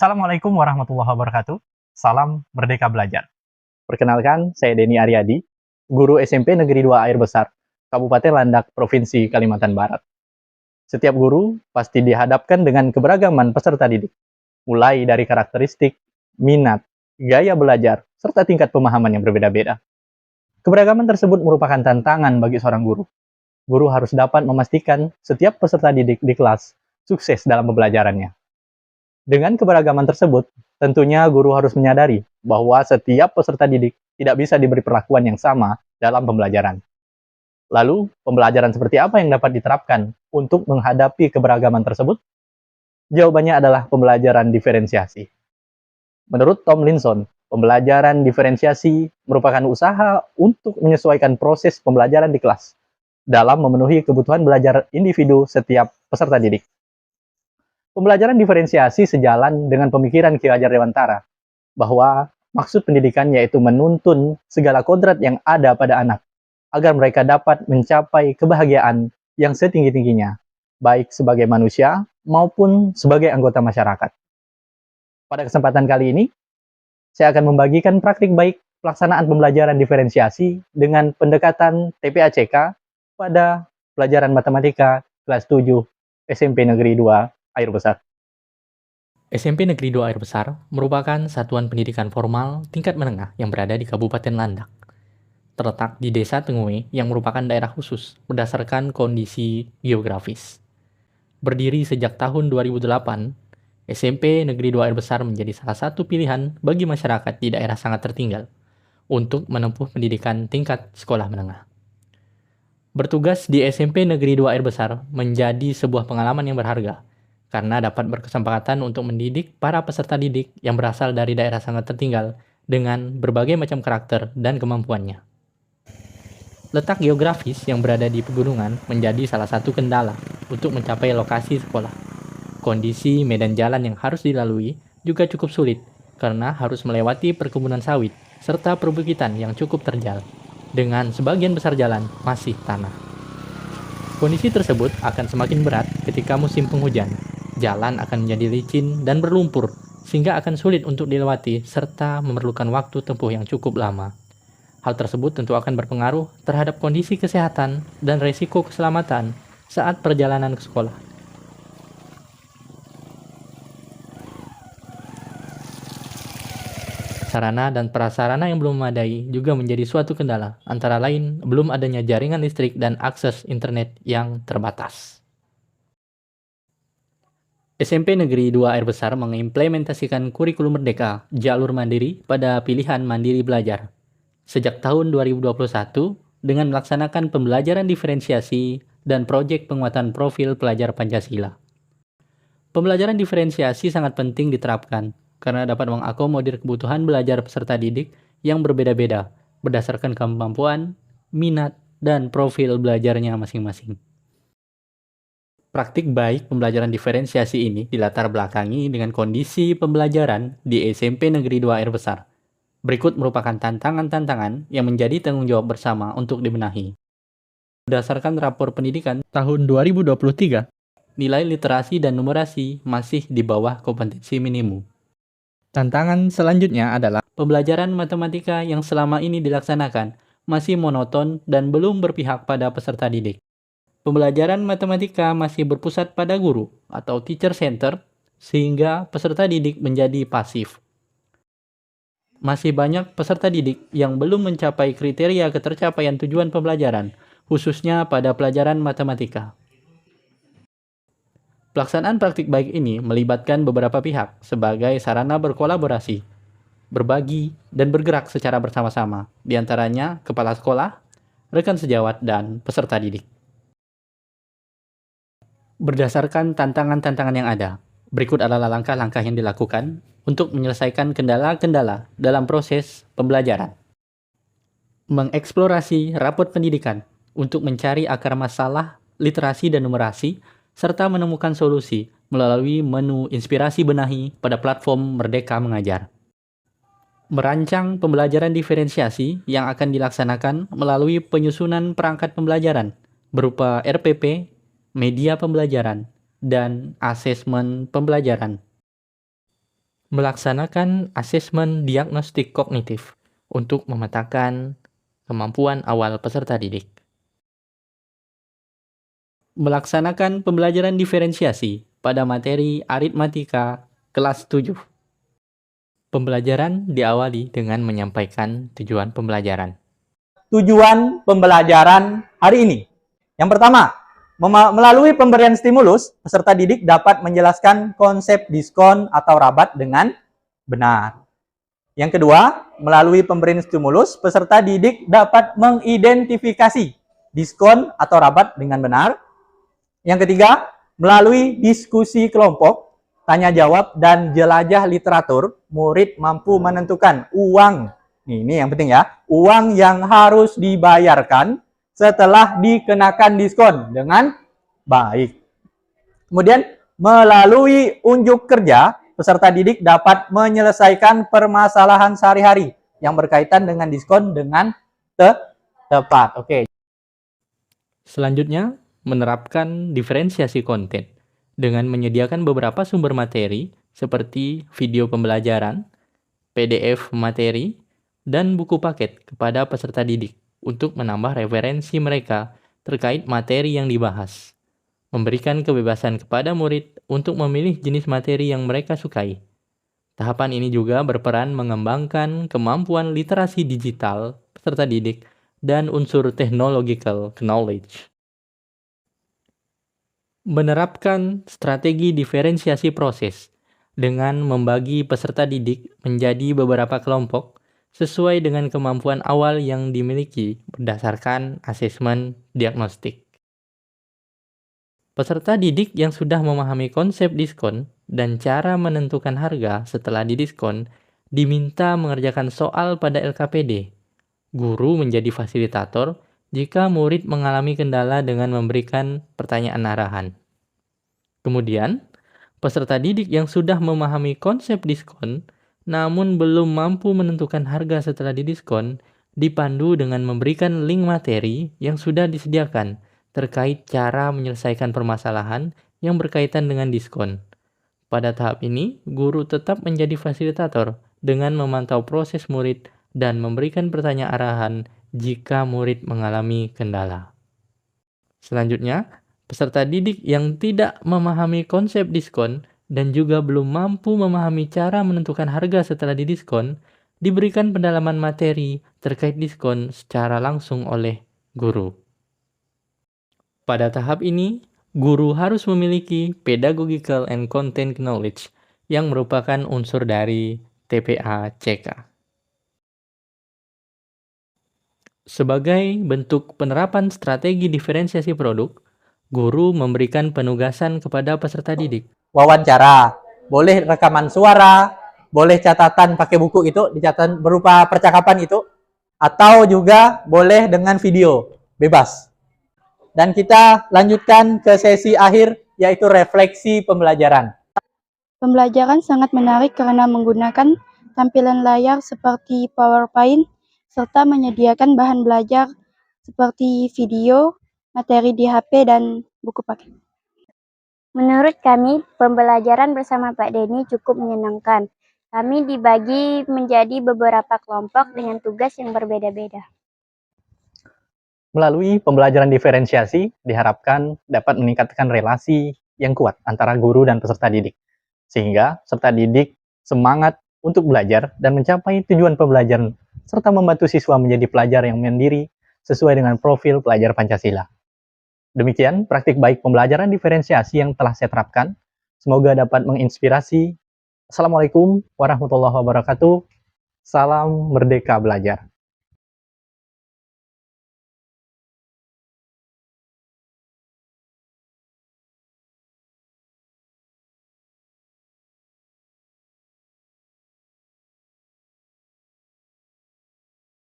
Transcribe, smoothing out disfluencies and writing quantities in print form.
Assalamualaikum warahmatullahi wabarakatuh. Salam Merdeka Belajar. Perkenalkan, saya Denny Aryadi, guru SMP Negeri 2 Air Besar, Kabupaten Landak, Provinsi Kalimantan Barat. Setiap guru pasti dihadapkan dengan keberagaman peserta didik, mulai dari karakteristik, minat, gaya belajar, serta tingkat pemahaman yang berbeda-beda. Keberagaman tersebut merupakan tantangan bagi seorang guru. Guru harus dapat memastikan setiap peserta didik di kelas sukses dalam pembelajarannya. Dengan keberagaman tersebut, tentunya guru harus menyadari bahwa setiap peserta didik tidak bisa diberi perlakuan yang sama dalam pembelajaran. Lalu, pembelajaran seperti apa yang dapat diterapkan untuk menghadapi keberagaman tersebut? Jawabannya adalah pembelajaran diferensiasi. Menurut Tomlinson, pembelajaran diferensiasi merupakan usaha untuk menyesuaikan proses pembelajaran di kelas dalam memenuhi kebutuhan belajar individu setiap peserta didik. Pembelajaran diferensiasi sejalan dengan pemikiran Ki Hajar Dewantara bahwa maksud pendidikan yaitu menuntun segala kodrat yang ada pada anak agar mereka dapat mencapai kebahagiaan yang setinggi-tingginya, baik sebagai manusia maupun sebagai anggota masyarakat. Pada kesempatan kali ini, saya akan membagikan praktik baik pelaksanaan pembelajaran diferensiasi dengan pendekatan TPACK pada pelajaran matematika kelas 7 SMP Negeri 2 Air Besar. SMP Negeri 2 Air Besar merupakan satuan pendidikan formal tingkat menengah yang berada di Kabupaten Landak. Terletak di Desa Tengui yang merupakan daerah khusus berdasarkan kondisi geografis. Berdiri sejak tahun 2008, SMP Negeri 2 Air Besar menjadi salah satu pilihan bagi masyarakat di daerah sangat tertinggal untuk menempuh pendidikan tingkat sekolah menengah. Bertugas di SMP Negeri 2 Air Besar menjadi sebuah pengalaman yang berharga karena dapat berkesempatan untuk mendidik para peserta didik yang berasal dari daerah sangat tertinggal dengan berbagai macam karakter dan kemampuannya. Letak geografis yang berada di pegunungan menjadi salah satu kendala untuk mencapai lokasi sekolah. Kondisi medan jalan yang harus dilalui juga cukup sulit karena harus melewati perkebunan sawit serta perbukitan yang cukup terjal, dengan sebagian besar jalan masih tanah. Kondisi tersebut akan semakin berat ketika musim penghujan. Jalan akan menjadi licin dan berlumpur, sehingga akan sulit untuk dilewati serta memerlukan waktu tempuh yang cukup lama. Hal tersebut tentu akan berpengaruh terhadap kondisi kesehatan dan resiko keselamatan saat perjalanan ke sekolah. Sarana dan prasarana yang belum memadai juga menjadi suatu kendala, antara lain belum adanya jaringan listrik dan akses internet yang terbatas. SMP Negeri 2 Air Besar mengimplementasikan kurikulum merdeka jalur mandiri pada pilihan mandiri belajar. Sejak tahun 2021, dengan melaksanakan pembelajaran diferensiasi dan proyek penguatan profil pelajar Pancasila. Pembelajaran diferensiasi sangat penting diterapkan karena dapat mengakomodir kebutuhan belajar peserta didik yang berbeda-beda berdasarkan kemampuan, minat, dan profil belajarnya masing-masing. Praktik baik pembelajaran diferensiasi ini dilatar belakangi dengan kondisi pembelajaran di SMP Negeri 2 Air Besar. Berikut merupakan tantangan-tantangan yang menjadi tanggung jawab bersama untuk dibenahi. Berdasarkan rapor pendidikan tahun 2023, nilai literasi dan numerasi masih di bawah kompetensi minimum. Tantangan selanjutnya adalah pembelajaran matematika yang selama ini dilaksanakan masih monoton dan belum berpihak pada peserta didik. Pembelajaran matematika masih berpusat pada guru atau teacher center sehingga peserta didik menjadi pasif. Masih banyak peserta didik yang belum mencapai kriteria ketercapaian tujuan pembelajaran, khususnya pada pelajaran matematika. Pelaksanaan praktik baik ini melibatkan beberapa pihak sebagai sarana berkolaborasi, berbagi, dan bergerak secara bersama-sama, di antaranya kepala sekolah, rekan sejawat, dan peserta didik. Berdasarkan tantangan-tantangan yang ada, berikut adalah langkah-langkah yang dilakukan untuk menyelesaikan kendala-kendala dalam proses pembelajaran. Mengeksplorasi rapot pendidikan untuk mencari akar masalah literasi dan numerasi, serta menemukan solusi melalui menu inspirasi benahi pada platform Merdeka Mengajar. Merancang pembelajaran diferensiasi yang akan dilaksanakan melalui penyusunan perangkat pembelajaran berupa RPP, media pembelajaran, dan asesmen pembelajaran. Melaksanakan asesmen diagnostik kognitif untuk memetakan kemampuan awal peserta didik. Melaksanakan pembelajaran diferensiasi pada materi aritmatika kelas 7. Pembelajaran diawali dengan menyampaikan tujuan pembelajaran. Tujuan pembelajaran hari ini. Yang pertama, melalui pemberian stimulus, peserta didik dapat menjelaskan konsep diskon atau rabat dengan benar. Yang kedua, melalui pemberian stimulus, peserta didik dapat mengidentifikasi diskon atau rabat dengan benar. Yang ketiga, melalui diskusi kelompok, tanya jawab, dan jelajah literatur, murid mampu menentukan uang. Ini yang penting ya, uang yang harus dibayarkan setelah dikenakan diskon dengan baik. Kemudian, melalui unjuk kerja, peserta didik dapat menyelesaikan permasalahan sehari-hari yang berkaitan dengan diskon dengan tepat. Oke. Selanjutnya, menerapkan diferensiasi konten dengan menyediakan beberapa sumber materi seperti video pembelajaran, PDF materi, dan buku paket kepada peserta didik untuk menambah referensi mereka terkait materi yang dibahas. Memberikan kebebasan kepada murid untuk memilih jenis materi yang mereka sukai. Tahapan ini juga berperan mengembangkan kemampuan literasi digital peserta didik dan unsur technological knowledge. Menerapkan strategi diferensiasi proses dengan membagi peserta didik menjadi beberapa kelompok sesuai dengan kemampuan awal yang dimiliki berdasarkan asesmen diagnostik. Peserta didik yang sudah memahami konsep diskon dan cara menentukan harga setelah didiskon diminta mengerjakan soal pada LKPD. Guru menjadi fasilitator jika murid mengalami kendala dengan memberikan pertanyaan arahan. Kemudian, peserta didik yang sudah memahami konsep diskon namun belum mampu menentukan harga setelah didiskon dipandu dengan memberikan link materi yang sudah disediakan terkait cara menyelesaikan permasalahan yang berkaitan dengan diskon. Pada tahap ini, guru tetap menjadi fasilitator dengan memantau proses murid dan memberikan pertanyaan arahan jika murid mengalami kendala. Selanjutnya, peserta didik yang tidak memahami konsep diskon dan juga belum mampu memahami cara menentukan harga setelah didiskon, diberikan pendalaman materi terkait diskon secara langsung oleh guru. Pada tahap ini, guru harus memiliki pedagogical and content knowledge yang merupakan unsur dari TPA-CK. Sebagai bentuk penerapan strategi diferensiasi produk, guru memberikan penugasan kepada peserta didik. Wawancara, boleh rekaman suara, boleh catatan pakai buku itu, dicatat berupa percakapan itu, atau juga boleh dengan video, bebas. Dan kita lanjutkan ke sesi akhir, yaitu refleksi pembelajaran. Pembelajaran sangat menarik karena menggunakan tampilan layar seperti PowerPoint, serta menyediakan bahan belajar seperti video, materi di HP, dan buku paket. Menurut kami, pembelajaran bersama Pak Denny cukup menyenangkan. Kami dibagi menjadi beberapa kelompok dengan tugas yang berbeda-beda. Melalui pembelajaran diferensiasi, diharapkan dapat meningkatkan relasi yang kuat antara guru dan peserta didik, sehingga peserta didik semangat untuk belajar dan mencapai tujuan pembelajaran, serta membantu siswa menjadi pelajar yang mandiri sesuai dengan profil pelajar Pancasila. Demikian praktik baik pembelajaran diferensiasi yang telah saya terapkan. Semoga dapat menginspirasi. Assalamualaikum warahmatullahi wabarakatuh. Salam Merdeka Belajar.